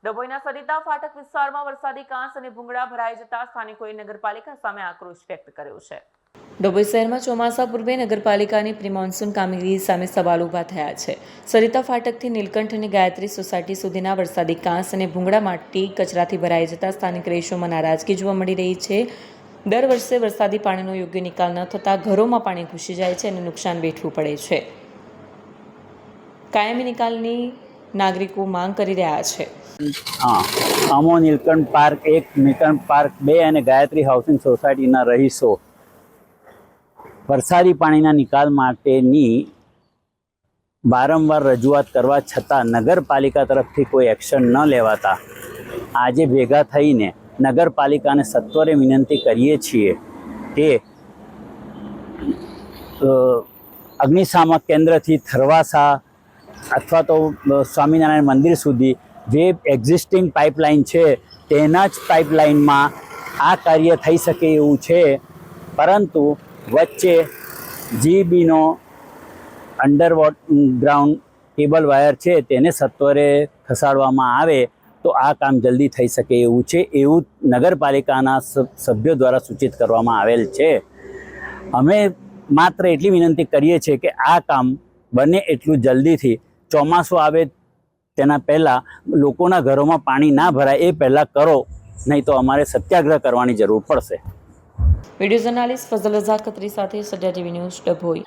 ડભોઈના સરિતા ફાટક વિસ્તારમાં વરસાદી કાંસ અને ભૂંગળા ભરાઈ જતા સ્થાનિકોએ નગરપાલિકા સામે આક્રોશ વ્યક્ત કર્યો છે। ડભોઈ શહેરમાં ચોમાસા પૂર્વે નગરપાલિકાની પ્રી મોન્સૂન કામગીરી સામે સવાલ ઊભા થયા છે। સરિતા ફાટકથી નીલકંઠ અને ગાયત્રી સોસાયટી સુધીના વરસાદી કાંસ અને ભૂંગળા માટી કચરાથી ભરાઈ જતા સ્થાનિક રહીશોમાં નારાજગી જોવા મળી રહી છે। દર વર્ષે વરસાદી પાણીનો યોગ્ય નિકાલ ન થતાં ઘરોમાં પાણી ઘૂસી જાય છે અને નુકસાન વેઠવું પડે છે। કાયમી નિકાલની નાગરિકો માંગ કરી રહ્યા છે। અમો નીલકંઠ પાર્ક 1, નીલકંઠ પાર્ક 2 અને ગાયત્રી હાઉસિંગ સોસાયટીના રહીશો વરસાદી પાણીના નિકાલ માટેની વારંવાર રજૂઆત કરવા છતાં નગરપાલિકા તરફથી કોઈ એક્શન ન લેવાતા આજે ભેગા થઈને નગરપાલિકાને સત્વરે વિનંતી કરીએ છીએ કે અગ્નિશામક કેન્દ્રથી થરવાસા અથવા તો સ્વામિનારાયણ મંદિર સુધી જે એક્ઝિસ્ટિંગ પાઇપલાઇન છે તેના જ પાઇપલાઇનમાં આ કાર્ય થઈ શકે એવું છે, પરંતુ વચ્ચે જીબીનો અંડરગ્રાઉન્ડ કેબલ વાયર છે તેને સત્વરે ખસાડવામાં આવે તો આ કામ જલ્દી થઈ શકે એવું છે, એવું નગરપાલિકાના સભ્યો દ્વારા સૂચિત કરવામાં આવેલ છે। અમે માત્ર એટલી વિનંતી કરીએ છીએ કે આ કામ બને એટલું જલ્દીથી ચોમાસું આવે તેના પહેલાં લોકોના ઘરોમાં પાણી ના ભરાય એ પહેલાં કરો, નહીં તો અમારે સત્યાગ્રહ કરવાની જરૂર પડશે। વિડીયો જર્નાલિસ્ટ ફઝલ રઝા ખત્રી સાથે સત્યા ટીવી ન્યૂઝ ડભોઈ।